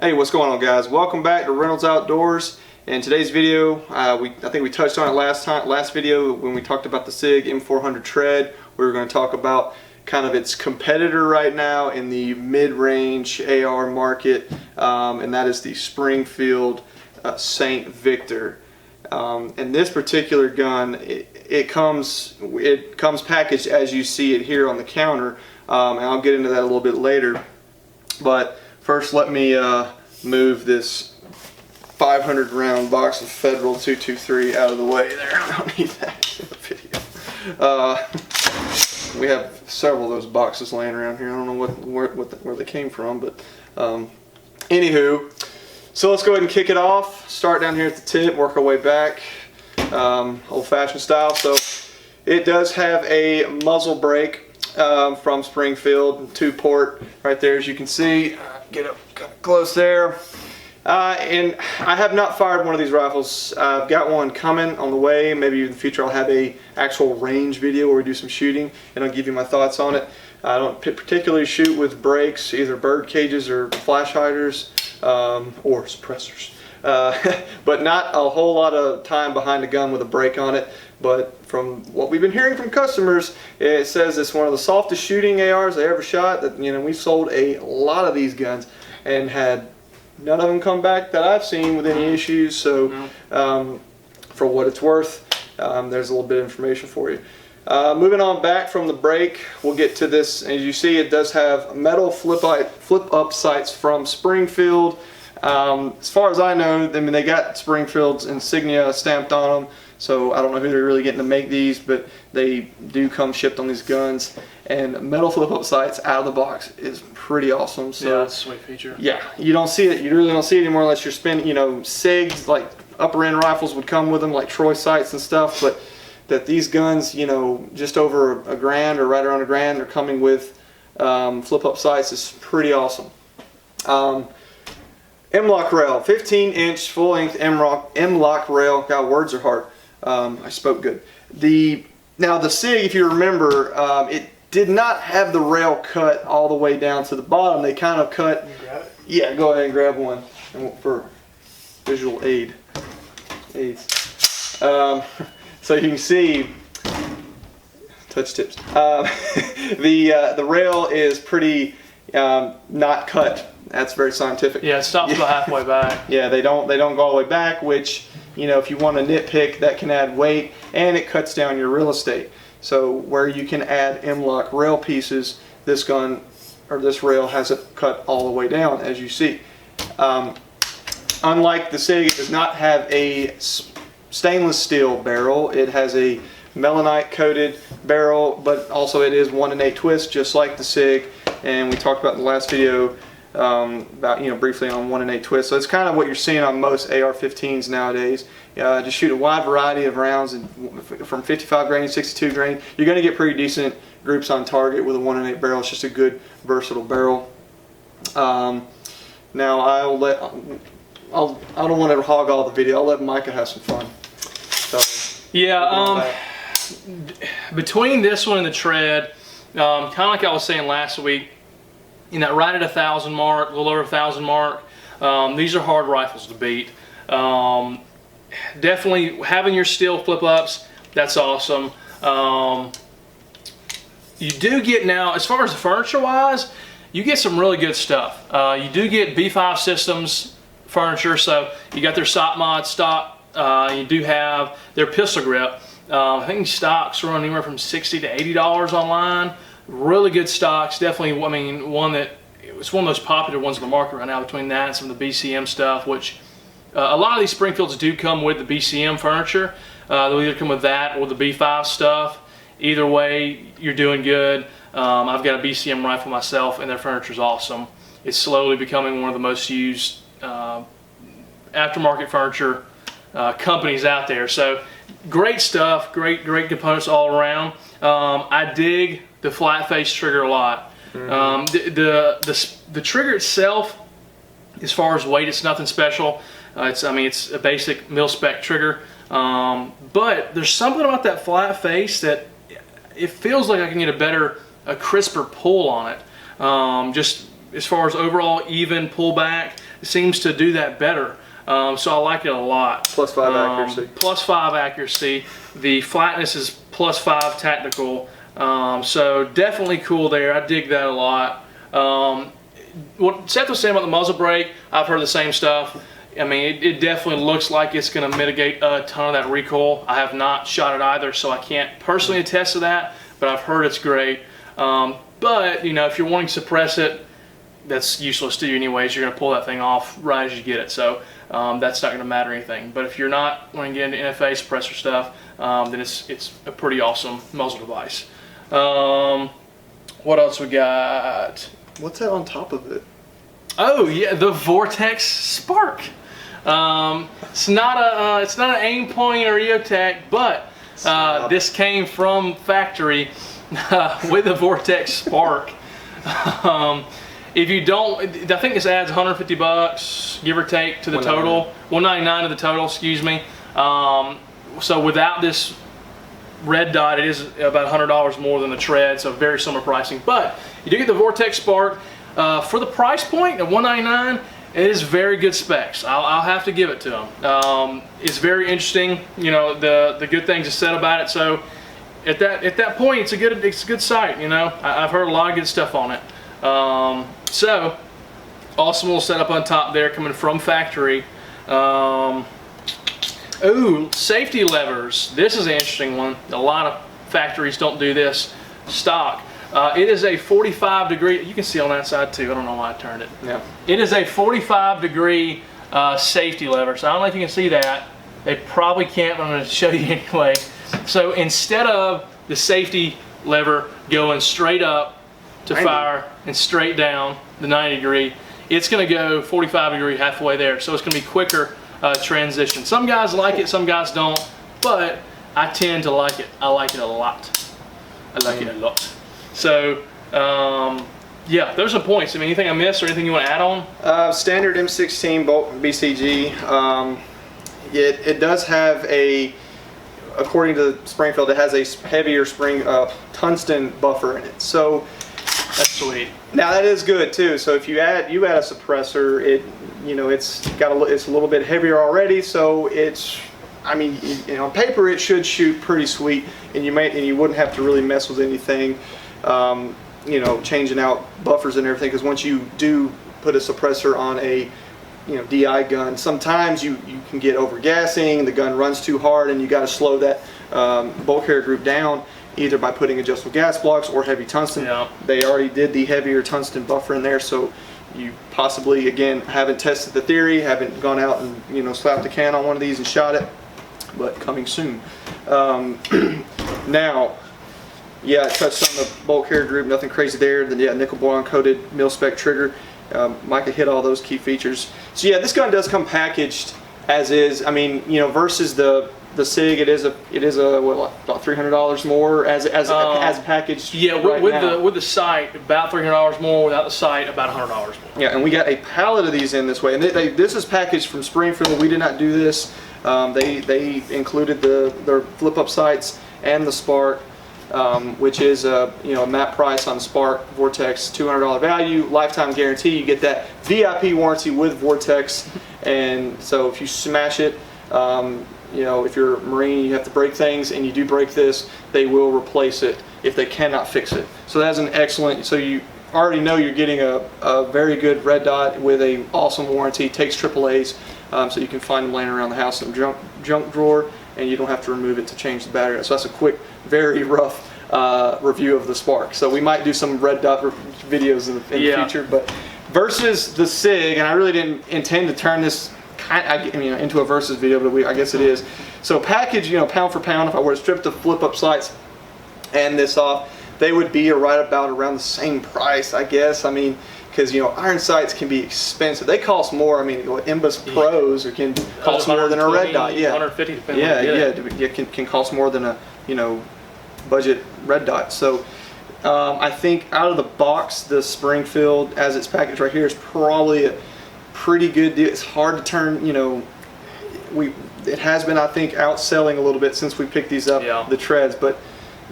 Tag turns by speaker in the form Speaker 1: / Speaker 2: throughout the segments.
Speaker 1: Hey, what's going on, guys? Welcome back to Reynolds Outdoors. In today's video, I think we touched on it last video when we talked about the SIG M400 tread. We were going to talk about kind of its competitor right now in the mid-range AR market, and that is the Springfield St. Victor. And this particular gun, it comes packaged as you see it here on the counter, and I'll get into that a little bit later. But first, let me move this 500 round box of Federal 223 out of the way there. I don't need that in the video. We have several of those boxes laying around here. I don't know where they came from, but anywho, so let's go ahead and kick it off. Start down here at the tip, work our way back, old-fashioned style. So it does have a muzzle brake from Springfield, 2-port right there, as you can see. Get up close there. And I have not fired one of these rifles. I've got one coming on the way. Maybe in the future I'll have a actual range video where we do some shooting and I'll give you my thoughts on it. I don't particularly shoot with brakes, either bird cages or flash hiders or suppressors. But not a whole lot of time behind a gun with a brake on it. But from what we've been hearing from customers, it says it's one of the softest shooting ARs they ever shot. That, you know, we've sold a lot of these guns and had none of them come back that I've seen with any issues. So for what it's worth, there's a little bit of information for you. Moving on back from the brake, we'll get to this. As you see, it does have metal flip-up sights from Springfield. As far as I know, I mean, they got Springfield's insignia stamped on them, so I don't know who they're really getting to make these, but they do come shipped on these guns. And metal flip-up sights out of the box is pretty awesome. So
Speaker 2: yeah, that's a sweet feature.
Speaker 1: Yeah, you don't see it. You really don't see it anymore unless you're spending, you know, SIGs, like upper end rifles would come with them, like Troy sights and stuff. But that these guns, you know, just over a grand or right around a grand, they're coming with flip-up sights is pretty awesome. M-LOK rail, 15-inch full-length M-LOK rail. God, words are hard. I spoke good. Now the SIG, if you remember, it did not have the rail cut all the way down to the bottom. They kind of cut.
Speaker 2: Can you grab it?
Speaker 1: Yeah, go ahead and grab one for visual aids. So you can see, touch tips. The rail is pretty not cut. That's very scientific.
Speaker 2: Yeah, it stops about halfway back.
Speaker 1: Yeah, they don't go all the way back, which, you know, if you want to nitpick, that can add weight and it cuts down your real estate. So where you can add M-LOK rail pieces, this gun or this rail has it cut all the way down, as you see. Unlike the SIG, it does not have a stainless steel barrel. It has a melanite coated barrel, but also it is 1-in-8 twist, just like the SIG. And we talked about in the last video about, you know, briefly on 1-in-8 twist. So it's kind of what you're seeing on most AR-15s nowadays. Just shoot a wide variety of rounds from 55 grain, 62 grain. You're going to get pretty decent groups on target with a 1-in-8 barrel. It's just a good versatile barrel. Now I don't want to hog all the video. I'll let Micah have some fun. So,
Speaker 2: yeah, between this one and the tread, kind of like I was saying last week, in that right at 1,000 mark, a little over 1,000 mark, these are hard rifles to beat. Definitely having your steel flip-ups, that's awesome. You do get now, as far as the furniture-wise, you get some really good stuff. You do get B5 Systems furniture, so you got their SOP mod stock. You do have their pistol grip. I think stocks run anywhere from $60 to $80 online. Really good stocks, definitely. I mean, it's one of the most popular ones in the market right now, between that and some of the BCM stuff, which a lot of these Springfields do come with the BCM furniture. They'll either come with that or the B5 stuff. Either way, you're doing good. I've got a BCM rifle myself, and their furniture is awesome. It's slowly becoming one of the most used aftermarket furniture companies out there. So great stuff, great components all around. I dig the flat face trigger a lot. The trigger itself, as far as weight, it's nothing special. It's a basic mil-spec trigger, but there's something about that flat face that it feels like I can get a crisper pull on it. Just as far as overall even pullback, seems to do that better. So I like it a lot.
Speaker 1: +5 accuracy.
Speaker 2: +5 accuracy. The flatness is +5 tactical. So definitely cool there. I dig that a lot. What Seth was saying about the muzzle brake, I've heard the same stuff. I mean, it definitely looks like it's going to mitigate a ton of that recoil. I have not shot it either, so I can't personally attest to that, but I've heard it's great. But, you know, if you're wanting to suppress it, that's useless to you anyways. You're going to pull that thing off right as you get it, so that's not going to matter anything. But if you're not wanting to get into NFA suppressor stuff, then it's a pretty awesome muzzle device. What else we got?
Speaker 1: What's that on top of it?
Speaker 2: Oh yeah, the Vortex Spark. It's not an aim point or EOTech, but this came from factory with the Vortex Spark. If you don't, I think this adds $150, give or take, to the total. $199 to the total, excuse me. So without this red dot, it is about $100 more than the tread, so very similar pricing. But you do get the Vortex Spark. For the price point at $199, it is very good specs. I'll have to give it to them. It's very interesting, you know, the good things are said about it. So at that point, it's a good sight. You know, I've heard a lot of good stuff on it. So awesome little setup on top there, coming from factory. Ooh, safety levers. This is an interesting one. A lot of factories don't do this stock. It is a 45 degree, you can see on that side too, I don't know why I turned it.
Speaker 1: Yeah.
Speaker 2: It is a 45 degree safety lever, so I don't know if you can see that. They probably can't, but I'm going to show you anyway. So instead of the safety lever going straight up to fire and straight down the 90 degree, it's going to go 45 degree halfway there, so it's going to be quicker transition. Some guys like it, some guys don't, but I tend to like it. I like it a lot. I like it a lot. So, yeah, those are points. I mean, anything I missed or anything you want to add on?
Speaker 1: Standard M16 bolt BCG. It does have according to Springfield, it has a heavier tungsten buffer in it. So
Speaker 2: that's sweet.
Speaker 1: Now that is good too. So if you add a suppressor, it's a little bit heavier already. So I mean, on paper it should shoot pretty sweet, and you wouldn't have to really mess with anything. Changing out buffers and everything, because once you do put a suppressor on a DI gun, sometimes you can get overgassing, the gun runs too hard, and you got to slow that bolt carrier group down either by putting adjustable gas blocks or heavy tungsten.
Speaker 2: Yeah.
Speaker 1: They already did the heavier tungsten buffer in there, so you possibly, again, haven't tested the theory, haven't gone out and slapped the can on one of these and shot it, but coming soon. Now, yeah, it touched on the bolt carrier group, nothing crazy there. Then, yeah, nickel boron coated mil-spec trigger. Micah hit all those key features. So yeah, this gun does come packaged as is. I mean, versus the SIG, it is what, about $300 more as packaged.
Speaker 2: Yeah, with the sight, about $300 more. Without the sight, about $100 more.
Speaker 1: Yeah, and we got a pallet of these in this way, and this is packaged from Springfield. We did not do this. They included their flip-up sights and the Spark. Which is a MAP price on Spark Vortex, $200 value, lifetime guarantee. You get that VIP warranty with Vortex, and so if you smash it, if you're a Marine, you have to break things, and you do break this, they will replace it if they cannot fix it. So that's an excellent. So you already know you're getting a very good red dot with a awesome warranty. Takes AAAs, so you can find them laying around the house in a junk drawer, and you don't have to remove it to change the battery. So that's a quick, very rough review of the Spark. So we might do some red dot videos in the future, but versus the SIG, and I really didn't intend to turn this into a versus video, but I guess it is. So package, pound for pound, if I were to strip the flip-up sights and this off, they would be right about around the same price, I guess. I mean, because iron sights can be expensive. They cost more. I mean, Imbus Pros can cost more than a red dot. Yeah,
Speaker 2: 150 depending.
Speaker 1: Yeah, can cost more than a budget red dot. So I think out of the box, the Springfield as it's packaged right here is probably a pretty good deal. It's hard to turn. It has been, I think, outselling a little bit since we picked these up, the treads, but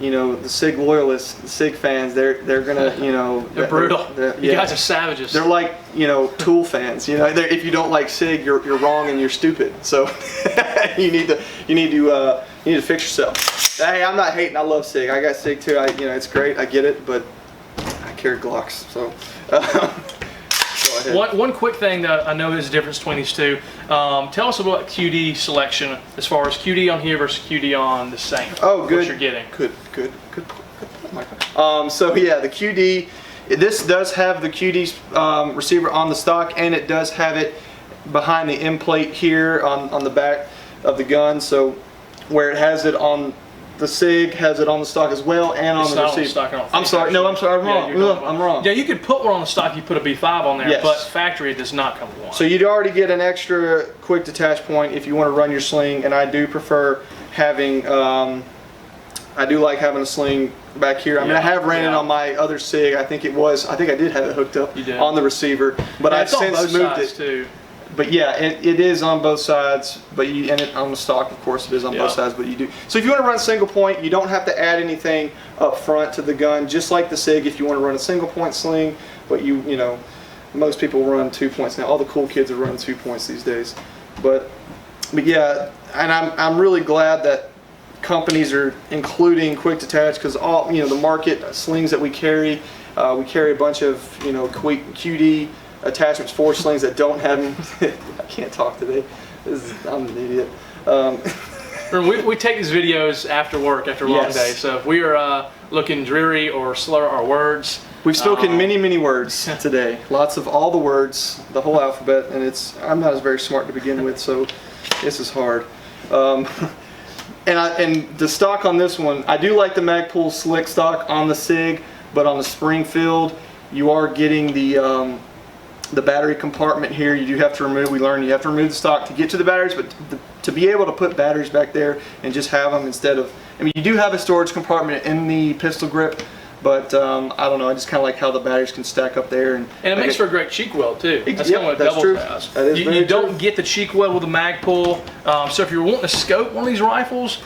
Speaker 1: you know, the SIG loyalists, the SIG fans, they're gonna, you know,
Speaker 2: they're brutal. You
Speaker 1: yeah.
Speaker 2: guys are savages.
Speaker 1: They're like, you know, Tool fans. You know, if you don't like SIG, you're wrong and you're stupid. So you need to fix yourself. Hey, I'm not hating. I love SIG. I got SIG too. You know, it's great. I get it, but I carry Glocks. So go ahead.
Speaker 2: One quick thing that I know is the difference between these two. Tell us about QD selection as far as QD on here versus QD on the same.
Speaker 1: Oh, good.
Speaker 2: What you're getting.
Speaker 1: Good. So yeah, the QD. This does have the QD receiver on the stock, and it does have it behind the end plate here on the back of the gun. So where it has it on the SIG, has it on the stock as well, and on the receiver. I'm sorry. No, I'm sorry. I'm wrong. I'm wrong.
Speaker 2: Yeah, you could put one on the stock. You put a B5 on there,
Speaker 1: yes.
Speaker 2: But factory it does not come with one.
Speaker 1: So you'd already get an extra quick detach point if you want to run your sling, and I do prefer having. I do like having a sling back here. I mean, I have ran it on my other SIG. I think I did have it hooked up on the receiver, but I've since moved it
Speaker 2: too.
Speaker 1: But yeah, it is on both sides. But on the stock, of course, it is on both sides. But you do. So if you want to run single point, you don't have to add anything up front to the gun, just like the SIG. If you want to run a single point sling, but you know, most people run 2 points now. All the cool kids are running 2 points these days. But yeah, and I'm really glad that companies are including quick detach, because all, you know, the market slings that we carry a bunch of, you know, QD attachments for slings that don't have them. I can't talk today. I'm an idiot.
Speaker 2: We take these videos after work, after a long day, so if we are looking dreary or slur our words.
Speaker 1: We've spoken many words today. Lots of all the words, the whole alphabet, and I'm not as very smart to begin with, so this is hard. And the stock on this one, I do like the Magpul slick stock on the SIG, but on the Springfield, you are getting the battery compartment here. You do have to remove. You have to remove the stock to get to the batteries, but to be able to put batteries back there and just have them instead of. I mean, you do have a storage compartment in the pistol grip, but I don't know. I just kind of like how the batteries can stack up there, and
Speaker 2: it makes for a great cheek weld too. That's kind of what
Speaker 1: that's true.
Speaker 2: You don't get the cheek weld with the Magpul. So if you're wanting to scope one of these rifles,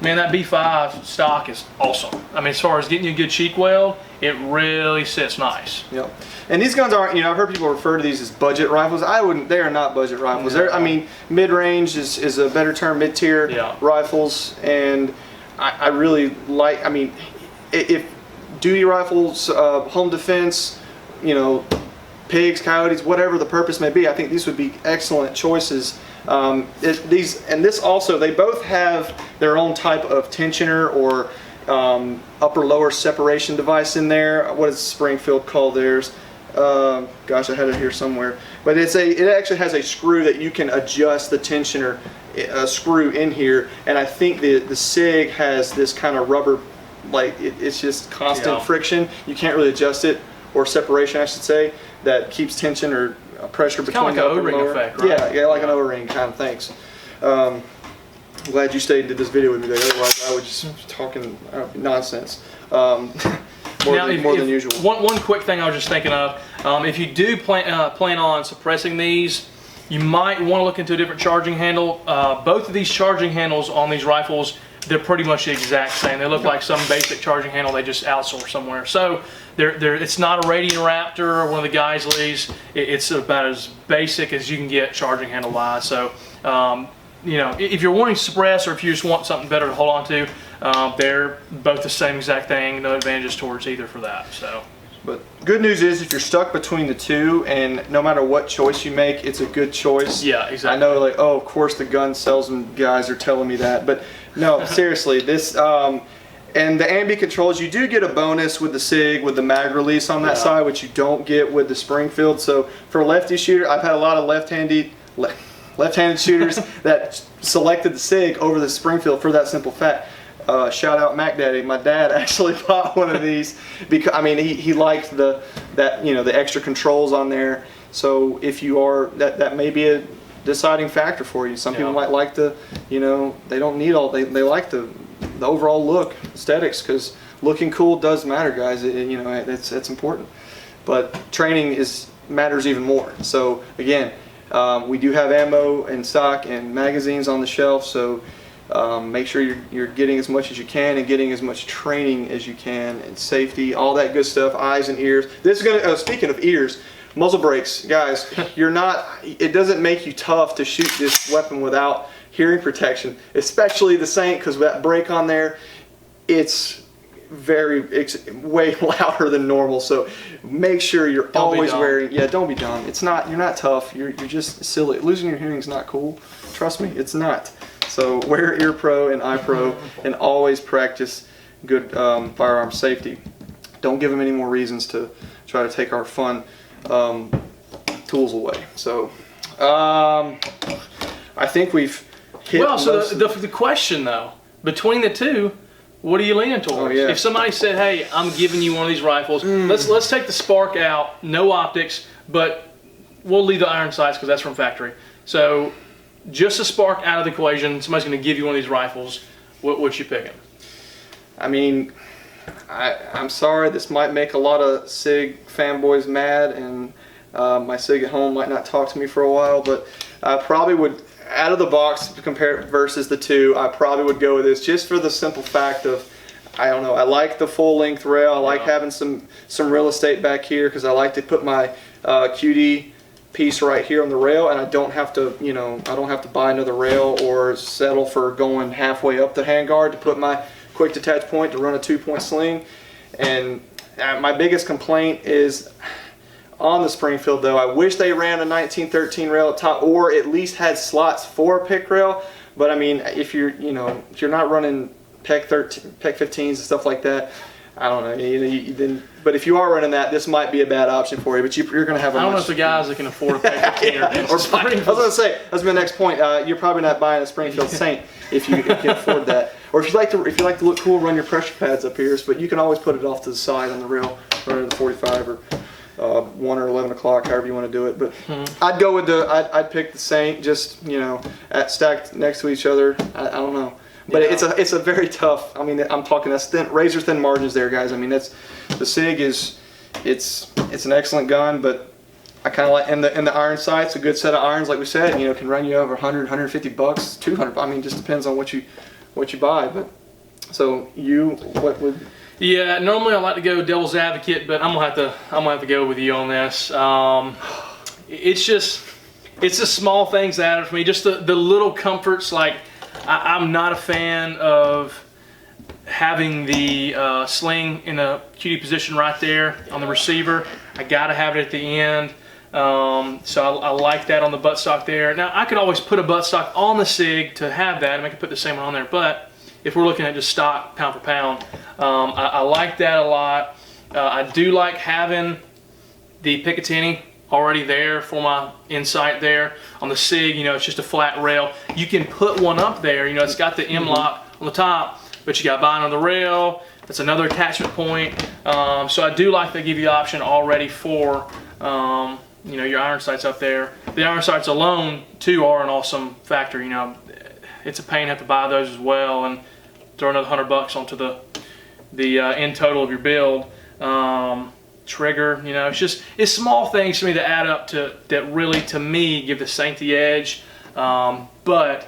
Speaker 2: man, that B5 stock is awesome. I mean, as far as getting you a good cheek weld, it really sits nice.
Speaker 1: Yep. And these guns aren't, you know, I've heard people refer to these as budget rifles. They are not budget rifles.
Speaker 2: No.
Speaker 1: I mean, mid-range is a better term, mid-tier rifles, and I really like, I mean, if duty rifles, home defense, you know, pigs, coyotes, whatever the purpose may be, I think these would be excellent choices. This also, they both have their own type of tensioner or upper-lower separation device in there. What does Springfield call theirs? Gosh, I had it here somewhere. But it actually has a screw that you can adjust the tensioner screw in here, and I think the SIG has this kind of rubber, like it's just constant friction. You can't really adjust it, or separation, I should say, that keeps tension or pressure between
Speaker 2: kind of like an O-ring effect, right?
Speaker 1: Yeah, like an O-ring kind of things. I'm glad you stayed and did this video with me today. Otherwise, I was just talking nonsense. More than usual.
Speaker 2: One quick thing I was just thinking of: if you do plan on suppressing these, you might want to look into a different charging handle. Both of these charging handles on these rifles, they're pretty much the exact same. They look like some basic charging handle they just outsource somewhere. So it's not a Radiant Raptor or one of the Geisleys. It's about as basic as you can get charging handle wise. So you know, if you're wanting to suppress, or if you just want something better to hold on to, they're both the same exact thing. No advantages towards either for that. So.
Speaker 1: But good news is, if you're stuck between the two, and no matter what choice you make, it's a good choice.
Speaker 2: Yeah, exactly.
Speaker 1: I know, like, oh, of course the gun salesman guys are telling me that, but no, seriously, this and the ambi controls, you do get a bonus with the SIG with the mag release on that side, which you don't get with the Springfield. So for a lefty shooter, I've had a lot of left-handed shooters that selected the SIG over the Springfield for that simple fact. Shout out Mac Daddy. My dad actually bought one of these because, I mean, he liked the extra controls on there. So if you are, that may be a deciding factor for you. Some people might like the, you know, they don't need all, they like the overall look, aesthetics, because looking cool does matter, guys. You know, it's important. But training matters even more. So again, we do have ammo and stock and magazines on the shelf. So Make sure you're getting as much as you can and getting as much training as you can, and safety, all that good stuff, eyes and ears. This is gonna, speaking of ears, muzzle brakes, guys, it doesn't make you tough to shoot this weapon without hearing protection, especially the Saint, because that brake on there, it's way louder than normal. So make sure you're always wearing, don't be dumb. You're not tough, you're just silly. Losing your hearing is not cool. Trust me, it's not. So wear Ear Pro and Eye Pro and always practice good firearm safety. Don't give them any more reasons to try to take our fun tools away. So I think we've hit. Well, so
Speaker 2: the question though, between the two, what are you leaning towards?
Speaker 1: Oh, yeah.
Speaker 2: If somebody said, "Hey, I'm giving you one of these rifles. Let's take the Spark out, no optics, but we'll leave the iron sights because that's from factory. So just the Spark out of the equation. Somebody's going to give you one of these rifles. What you picking?"
Speaker 1: I mean, I'm sorry, this might make a lot of SIG fanboys mad, and my SIG at home might not talk to me for a while, but I probably would, out of the box, to compare it versus the two, I probably would go with this just for the simple fact of, I don't know, I like the full length rail. I like having some real estate back here because I like to put my QD piece right here on the rail, and I don't have to, I don't have to buy another rail or settle for going halfway up the handguard to put my quick detach point to run a 2-point sling. And my biggest complaint is on the Springfield though. I wish they ran a 1913 rail up top, or at least had slots for a pick rail. But I mean, if you're not running PEC 13, PEC 15s and stuff like that, I don't know. But if you are running that, this might be a bad option for you. But you're going to have.
Speaker 2: I don't know if the guys that can afford a PEC 15 or
Speaker 1: I was going to say that's my next point. You're probably not buying a Springfield Saint if you can afford that. Or if you like to look cool, run your pressure pads up here. But you can always put it off to the side on the rail, running the 45 or 1 or 11 o'clock, however you want to do it. But I'd go with I'd pick the Saint, just stacked next to each other. I don't know. But it's a very tough. I mean, I'm talking that's thin, razor thin margins there, guys. I mean, that's the SIG is it's an excellent gun, but I kind of like, and the iron sights, a good set of irons, like we said, can run you over 100, 150 bucks, 200. I mean, just depends on what you buy. But so what would?
Speaker 2: Yeah, normally I like to go devil's advocate, but I'm gonna have to go with you on this. It's the small things that matter for me, just the little comforts. Like I'm not a fan of having the sling in a QD position right there on the receiver. I gotta have it at the end. So I like that on the buttstock there. Now I could always put a buttstock on the SIG to have that, and I could put the same one on there. But if we're looking at just stock pound for pound, I like that a lot. I do like having the Picatinny already there for my insight there. On the SIG, it's just a flat rail. You can put one up there, it's got the M-lock on the top, but you got buying on the rail. That's another attachment point. So I do like they give you the option already for your iron sights up there. The iron sights alone too are an awesome factor. It's a pain to have to buy those as well and throw another $100 onto the end total of your build. Trigger, it's small things to me that add up to that really, to me, give the Saint the edge. But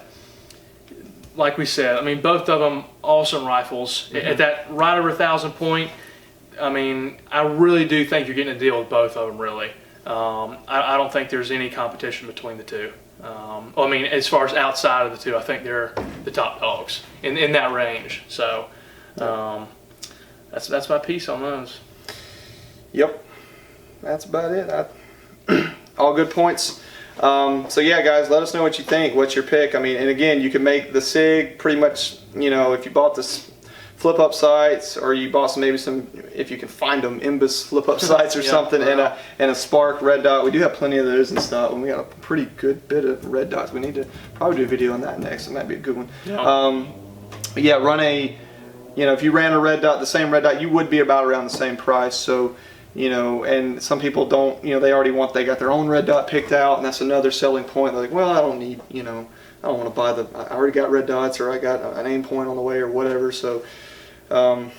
Speaker 2: like we said, I mean, both of them awesome rifles. At that right over 1,000 point, I mean, I really do think you're getting a deal with both of them. Really, I don't think there's any competition between the two. I mean, as far as outside of the two, I think they're the top dogs in that range. So that's my piece on those.
Speaker 1: Yep, that's about it. All good points. So yeah, guys, let us know what you think. What's your pick? I mean, and again, you can make the SIG pretty much. If you bought this flip-up sights, or you bought maybe some, if you can find them, Imbus flip-up sights or something, and a Spark red dot. We do have plenty of those in stock, and we got a pretty good bit of red dots. We need to probably do a video on that next. It might be a good one. Yeah. But yeah, run a. If you ran a red dot, the same red dot, you would be about around the same price. So. And some people don't, they got their own red dot picked out, and that's another selling point. They're like, well, I don't need, I don't want to buy I already got red dots, or I got an aim point on the way, or whatever. So, but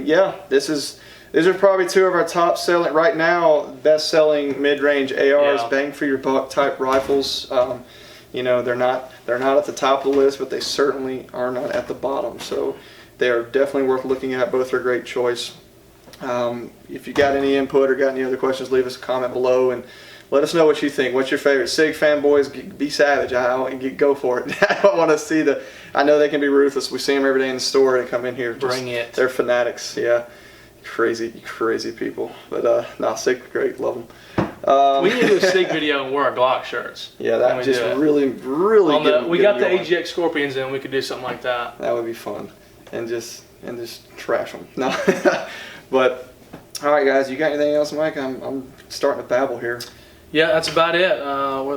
Speaker 1: yeah, these are probably two of our top selling, right now, best selling mid-range ARs, bang for your buck type rifles. You know, they're not at the top of the list, but they certainly are not at the bottom. So they are definitely worth looking at. Both are a great choice. If you got any input or got any other questions, leave us a comment below and let us know what you think. What's your favorite SIG fanboys? Be savage. Go for it. I don't want to see I know they can be ruthless. We see them every day in the store. They come in here.
Speaker 2: Bring it.
Speaker 1: They're fanatics. Yeah, crazy people. But no, SIG, great. Love them.
Speaker 2: We need to do a SIG video and wear our Glock shirts.
Speaker 1: Yeah, that just really good.
Speaker 2: We got the AGX Scorpions in. We could do something like that.
Speaker 1: That would be fun, and just trash them. No, but all right, guys. You got anything else, Mike? I'm starting to babble here.
Speaker 2: Yeah, that's about it.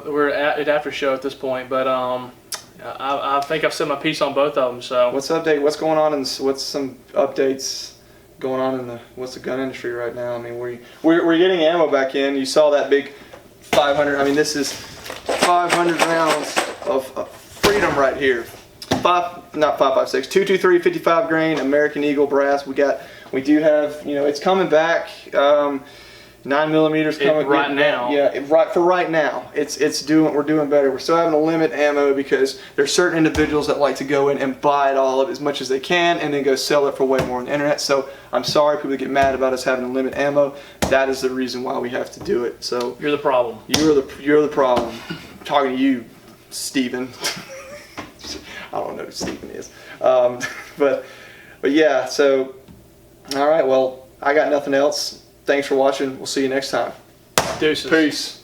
Speaker 2: We're at after show at this point, but I think I've said my piece on both of them. So
Speaker 1: what's what's going on, and what's some updates going on in what's the gun industry right now? I mean, we're getting ammo back in. You saw that big 500. I mean, this is 500 rounds of freedom right here. 223 55 grain American Eagle brass. We do have, you know, it's coming back. 9mm coming
Speaker 2: right now.
Speaker 1: Yeah, right now. We're doing better. We're still having to limit ammo because there's certain individuals that like to go in and buy it all of as much as they can and then go sell it for way more on the internet. So I'm sorry people get mad about us having to limit ammo. That is the reason why we have to do it. So
Speaker 2: you're the problem.
Speaker 1: You're the problem. I'm talking to you, Steven. I don't know who Steven is. But yeah, so all right, well, I got nothing else. Thanks for watching. We'll see you next time.
Speaker 2: Deuces.
Speaker 1: Peace.